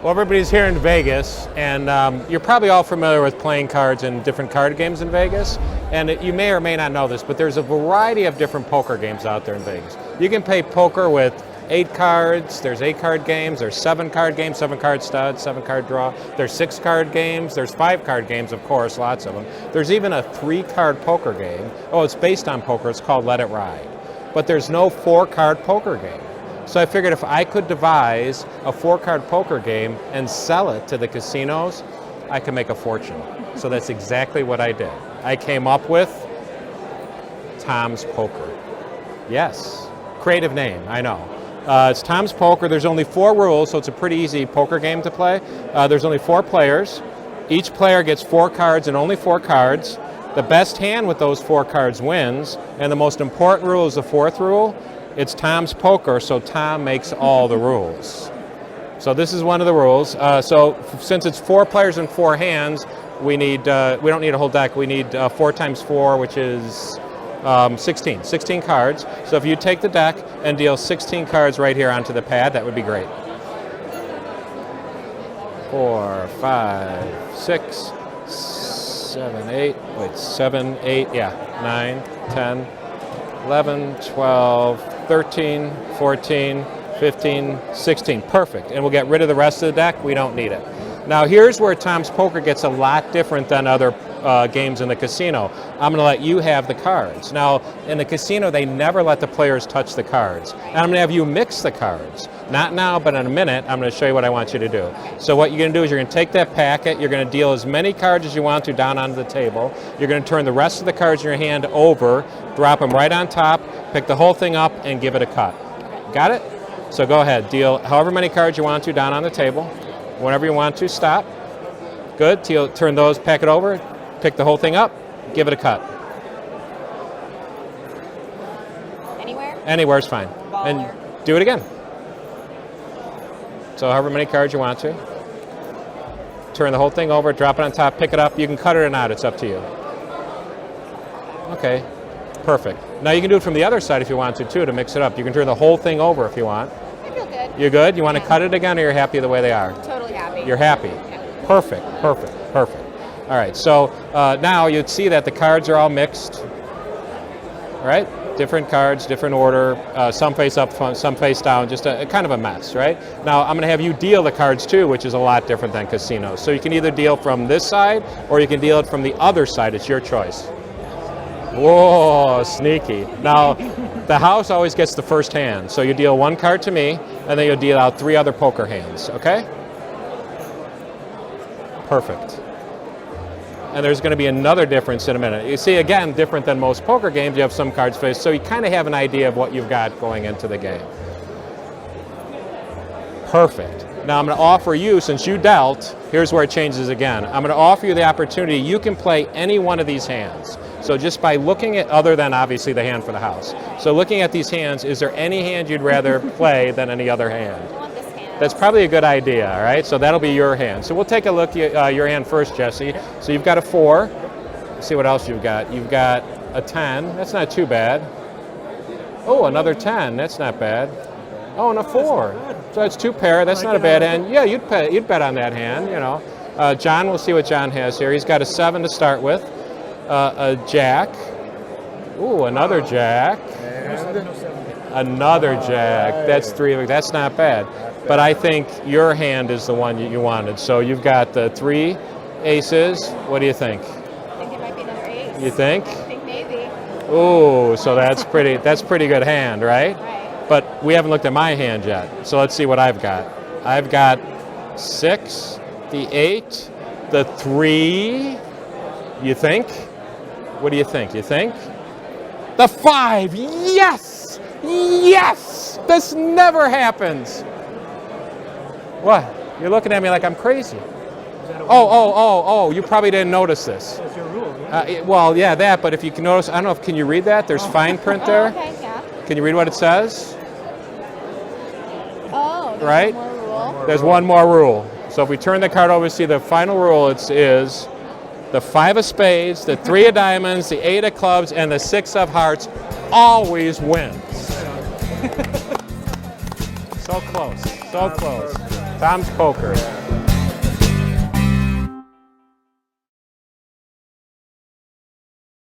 Well, everybody's here in Vegas, and you're probably all familiar with playing cards and different card games in Vegas. And you may or may not know this, but there's a variety of different poker games out there in Vegas. You can play poker with 8 cards, there's 8-card games, there's 7-card games, 7-card studs, 7-card draw, there's 6-card games, there's 5-card games, of course, lots of them. There's even a 3-card poker game. Oh, it's based on poker, it's called Let It Ride. But there's no 4-card poker game. So I figured if I could devise a 4-card poker game and sell it to the casinos, I could make a fortune. So that's exactly what I did. I came up with Tom's Poker. Yes, creative name, I know. It's Tom's Poker. There's only 4 rules, so it's a pretty easy poker game to play. There's only 4 players. Each player gets 4 cards and only 4 cards. The best hand with those 4 cards wins, and the most important rule is the 4th rule. It's Tom's Poker, so Tom makes all the rules. So this is one of the rules. So since it's 4 players and 4 hands, we don't need a whole deck. We need 4 times 4, which is 16 cards. So if you take the deck and deal 16 cards right here onto the pad, that would be great. 4, 5, 6, 7, 8, wait, 7, 8, yeah, 9, 10, 11, 12, 13, 14, 15, 16. Perfect. And we'll get rid of the rest of the deck. We don't need it. Now here's where Tom's Poker gets a lot different than other games in the casino. I'm going to let you have the cards. Now in the casino they never let the players touch the cards. And I'm going to have you mix the cards. Not now, but in a minute I'm going to show you what I want you to do. So what you're going to do is you're going to take that packet, you're going to deal as many cards as you want to down onto the table. You're going to turn the rest of the cards in your hand over, drop them right on top, pick the whole thing up and give it a cut. Got it? So go ahead, deal however many cards you want to down on the table. Whenever you want to, stop. Good, turn those, pack it over, pick the whole thing up, give it a cut. Anywhere? Anywhere's fine. Baller. And do it again. So however many cards you want to. Turn the whole thing over, drop it on top, pick it up. You can cut it or not, it's up to you. Okay, perfect. Now you can do it from the other side if you want to too, to mix it up. You can turn the whole thing over if you want. I feel good. You're good? You want to cut it again or you're happy the way they are? Totally happy. You're happy? Yeah. Perfect, perfect, perfect. All right, so now you'd see that the cards are all mixed, right? Different cards, different order, some face up, some face down, just a kind of a mess, right? Now I'm going to have you deal the cards too, which is a lot different than casinos. So you can either deal from this side or you can deal it from the other side. It's your choice. Whoa, sneaky. Now, the house always gets the first hand. So you deal 1 card to me, and then you'll deal out 3 other poker hands, okay? Perfect. And there's going to be another difference in a minute. You see, again, different than most poker games, you have some cards faced, so you kind of have an idea of what you've got going into the game. Perfect. Now I'm going to offer you, since you dealt, here's where it changes again. I'm going to offer you the opportunity, you can play any one of these hands. So just by looking at, other than obviously the hand for the house. So looking at these hands, is there any hand you'd rather play than any other hand? I want this hand. That's probably a good idea, all right? So that'll be your hand. So we'll take a look at your hand first, Jesse. So you've got a 4. Let's see what else you've got. You've got a 10. That's not too bad. Oh, another 10. That's not bad. Oh, and a 4. So that's 2 pair. That's not a bad hand. Yeah, you'd bet on that hand, you know. John, we'll see what John has here. He's got a 7 to start with. A jack. Ooh, another jack. Another jack. That's 3. That's not bad. But I think your hand is the one you wanted. So you've got the 3 aces. What do you think? I think it might be another ace. You think? I think maybe. Ooh, so that's pretty good hand, right? Right. But we haven't looked at my hand yet. So let's see what I've got. I've got 6, the 8, the 3. You think? What do you think? You think? The 5! Yes! Yes! This never happens! What? You're looking at me like I'm crazy. Oh, you probably didn't notice this. That's your rule, right? Well, yeah, that, but if you can notice, I don't know if, can you read that? There's fine print there. Okay, yeah. Can you read what it says? Oh, there's Right? one more rule. There's one more rule. So if we turn the card over, see the final rule is the 5 of spades, the 3 of diamonds, the 8 of clubs, and the 6 of hearts always wins. So close. So close. Tom's Poker.